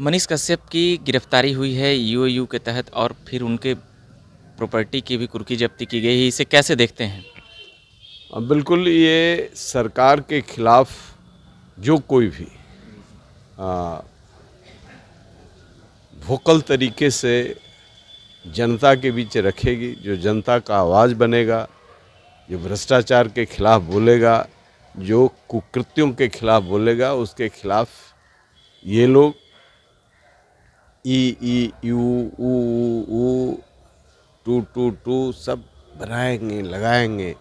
मनीष कश्यप की गिरफ्तारी हुई है ईओयू के तहत और फिर उनके प्रॉपर्टी की भी कुर्की जब्ती की गई है, इसे कैसे देखते हैं? बिल्कुल, ये सरकार के खिलाफ जो कोई भी वोकल तरीके से जनता के बीच रखेगी, जो जनता का आवाज़ बनेगा, जो भ्रष्टाचार के खिलाफ बोलेगा, जो कुकृत्यों के खिलाफ बोलेगा, उसके खिलाफ ये लोग ई यू ऊ टू टू टू सब बनाएंगे, लगाएंगे।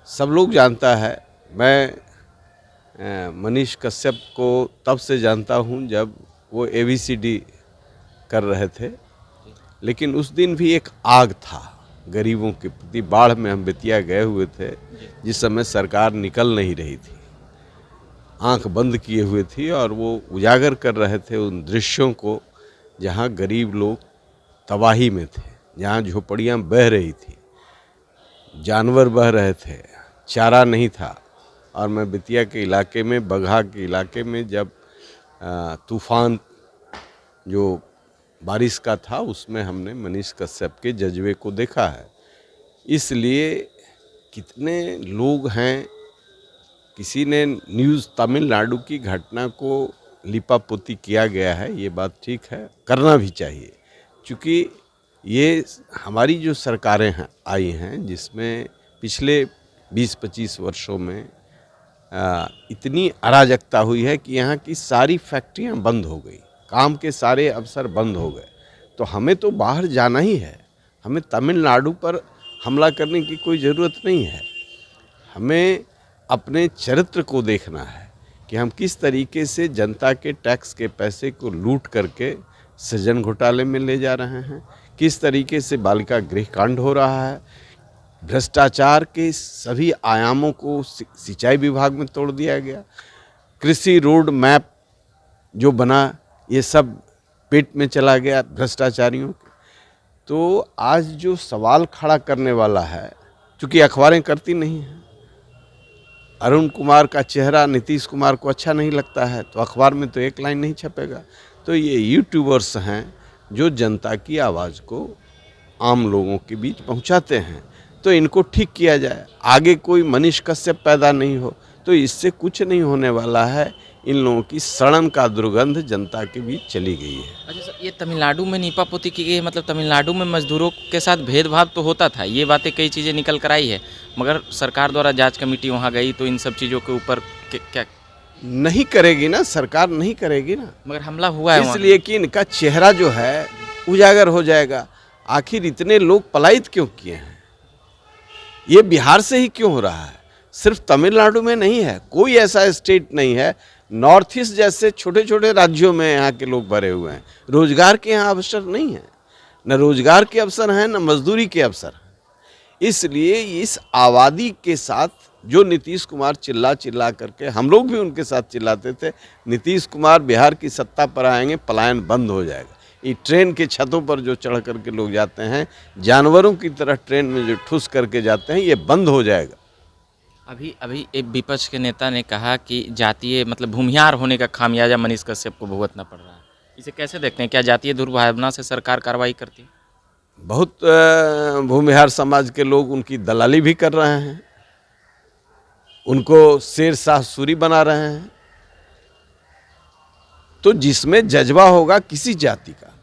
सब लोग जानता है। मैं मनीष कश्यप को तब से जानता हूँ जब वो ABCD कर रहे थे, लेकिन उस दिन भी एक आग था गरीबों के प्रति। बाढ़ में हम बेतिया गए हुए थे, जिस समय सरकार निकल नहीं रही थी, आंख बंद किए हुए थी, और वो उजागर कर रहे थे उन दृश्यों को जहाँ गरीब लोग तबाही में थे, जहाँ झोपड़ियाँ बह रही थी, जानवर बह रहे थे, चारा नहीं था। और मैं बेतिया के इलाके में, बगहा के इलाके में जब तूफान जो बारिश का था, उसमें हमने मनीष कश्यप के जज्बे को देखा है। इसलिए कितने लोग हैं, किसी ने न्यूज़ तमिलनाडु की घटना को लिपापोती किया गया है, ये बात ठीक है, करना भी चाहिए, क्योंकि ये हमारी जो सरकारें हैं आई हैं, जिसमें पिछले 20-25 वर्षों में इतनी अराजकता हुई है कि यहाँ की सारी फैक्ट्रियाँ बंद हो गई, काम के सारे अवसर बंद हो गए। तो हमें तो बाहर जाना ही है, हमें तमिलनाडु पर हमला करने की कोई ज़रूरत नहीं है। हमें अपने चरित्र को देखना है कि हम किस तरीके से जनता के टैक्स के पैसे को लूट करके सृजन घोटाले में ले जा रहे हैं, किस तरीके से बालिका गृह कांड हो रहा है, भ्रष्टाचार के सभी आयामों को सिंचाई विभाग में तोड़ दिया गया, कृषि रोड मैप जो बना ये सब पेट में चला गया भ्रष्टाचारियों के। तो आज जो सवाल खड़ा करने वाला है, चूँकि अखबारें करती नहीं हैं, अरुण कुमार का चेहरा नीतीश कुमार को अच्छा नहीं लगता है तो अखबार में तो एक लाइन नहीं छपेगा। तो ये यूट्यूबर्स हैं जो जनता की आवाज़ को आम लोगों के बीच पहुंचाते हैं, तो इनको ठीक किया जाए। आगे कोई मनीष कश्यप पैदा नहीं हो तो इससे कुछ नहीं होने वाला है। इन लोगों की सड़न का दुर्गंध जनता के बीच चली गई है। अच्छा सर, ये तमिलनाडु में नीपापोती की गई है, मतलब तमिलनाडु में मजदूरों के साथ भेदभाव तो होता था, ये बातें कई चीज़ें निकल कर आई है, मगर सरकार द्वारा जांच कमेटी वहाँ गई तो इन सब चीज़ों के ऊपर क्या नहीं करेगी ना, सरकार नहीं करेगी ना, मगर हमला हुआ है इसलिए कि इनका चेहरा जो है उजागर हो जाएगा। आखिर इतने लोग पलायित क्यों किए हैं? ये बिहार से ही क्यों हो रहा है? सिर्फ तमिलनाडु में नहीं है, कोई ऐसा स्टेट नहीं है। नॉर्थ ईस्ट जैसे छोटे छोटे राज्यों में यहाँ के लोग भरे हुए हैं। रोजगार के यहाँ अवसर नहीं है, न रोजगार के अवसर हैं, न मजदूरी के अवसर हैं। इसलिए इस आबादी के साथ जो नीतीश कुमार चिल्ला चिल्ला करके, हम लोग भी उनके साथ चिल्लाते थे, नीतीश कुमार बिहार की सत्ता पर आएंगे, पलायन बंद हो जाएगा। ये ट्रेन के छतों पर जो चढ़ करके लोग जाते हैं, जानवरों की तरह ट्रेन में जो ठुस करके जाते हैं, ये बंद हो जाएगा। अभी एक विपक्ष के नेता ने कहा कि जातीय मतलब भूमिहार होने का खामियाजा मनीष कश्यप को भुगतना पड़ रहा है, इसे कैसे देखते हैं? क्या जातीय दुर्भावना से सरकार कार्रवाई करती है? बहुत भूमिहार समाज के लोग उनकी दलाली भी कर रहे हैं, उनको शेर शाह सूरी बना रहे हैं। तो जिसमें जज्बा होगा किसी जाति का,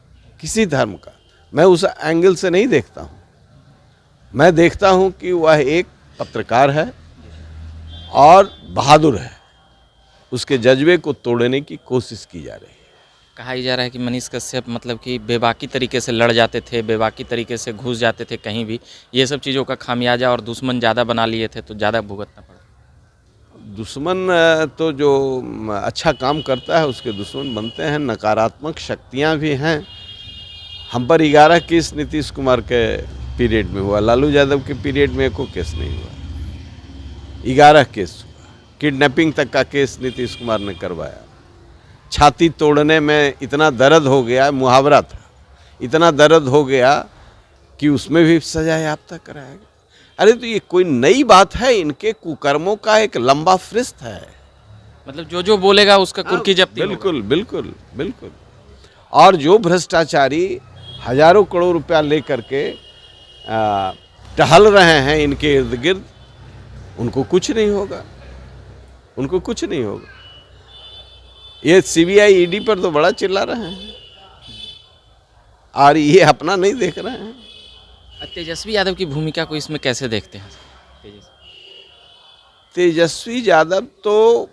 किसी धर्म का, मैं उस एंगल से नहीं देखता हूँ। मैं देखता हूँ कि वह एक पत्रकार है और बहादुर है, उसके जज्बे को तोड़ने की कोशिश की जा रही है। कहा जा रहा है कि मनीष कश्यप मतलब कि बेबाकी तरीके से लड़ जाते थे, बेबाकी तरीके से घुस जाते थे कहीं भी, ये सब चीज़ों का खामियाजा, और दुश्मन ज़्यादा बना लिए थे तो ज़्यादा भुगतना पड़ा। दुश्मन तो जो अच्छा काम करता है उसके दुश्मन बनते हैं। नकारात्मक शक्तियाँ भी हैं। हम पर 11 केस नीतीश कुमार के पीरियड में हुआ, लालू यादव के पीरियड में एको केस नहीं हुआ। 11 केस हुआ, किडनैपिंग तक का केस नीतीश कुमार ने करवाया। छाती तोड़ने में इतना दर्द हो गया, मुहावरा था, इतना दर्द हो गया कि उसमें भी सजा याफ्ता कराया गया। अरे तो ये कोई नई बात है? इनके कुकर्मों का एक लंबा फहरिस्त है। मतलब जो जो बोलेगा उसका कुर्की जब्ती होगा। बिल्कुल बिल्कुल बिल्कुल। और जो भ्रष्टाचारी हजारों करोड़ रुपया ले करके टहल रहे हैं इनके इर्द गिर्द, उनको कुछ नहीं होगा, उनको कुछ नहीं होगा। ये सीबीआई ईडी पर तो बड़ा चिल्ला रहे हैं और ये अपना नहीं देख रहे हैं। तेजस्वी यादव की भूमिका को इसमें कैसे देखते हैं? तेजस्वी यादव तो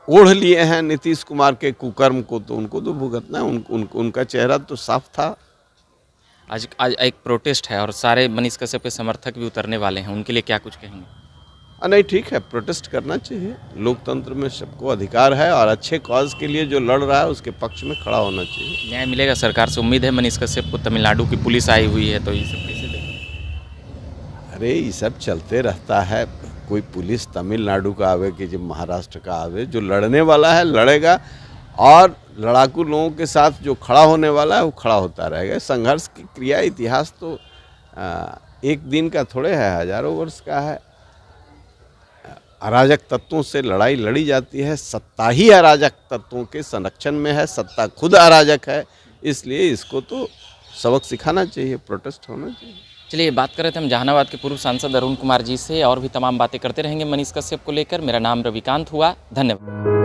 ओढ़ लिए हैं नीतीश कुमार के कुकर्म को, तो उनको तो भुगतना है। उनका चेहरा तो साफ था। आज एक प्रोटेस्ट है और सारे मनीष कश्यप के समर्थक भी उतरने वाले हैं, उनके लिए क्या कुछ कहेंगे? नहीं, ठीक है, प्रोटेस्ट करना चाहिए। लोकतंत्र में सबको अधिकार है और अच्छे कॉज के लिए जो लड़ रहा है उसके पक्ष में खड़ा होना चाहिए। न्याय मिलेगा सरकार से उम्मीद है? मनीष कश्यप को तमिलनाडु की पुलिस आई हुई है, तो ये सब कैसे देखें? अरे ये सब चलते रहता है। कोई पुलिस तमिलनाडु का आवे कि जब महाराष्ट्र का आवे, जो लड़ने वाला है लड़ेगा और लड़ाकू लोगों के साथ जो खड़ा होने वाला है वो खड़ा होता रहेगा। संघर्ष की क्रिया इतिहास तो एक दिन का थोड़े है, हजारों वर्ष का है। अराजक तत्वों से लड़ाई लड़ी जाती है, सत्ता ही अराजक तत्वों के संरक्षण में है, सत्ता खुद अराजक है, इसलिए इसको तो सबक सिखाना चाहिए, प्रोटेस्ट होना चाहिए। चलिए, बात कर रहे थे हम जहानाबाद के पूर्व सांसद अरुण कुमार जी से, और भी तमाम बातें करते रहेंगे मनीष कश्यप को लेकर। मेरा नाम रविकांत हुआ, धन्यवाद।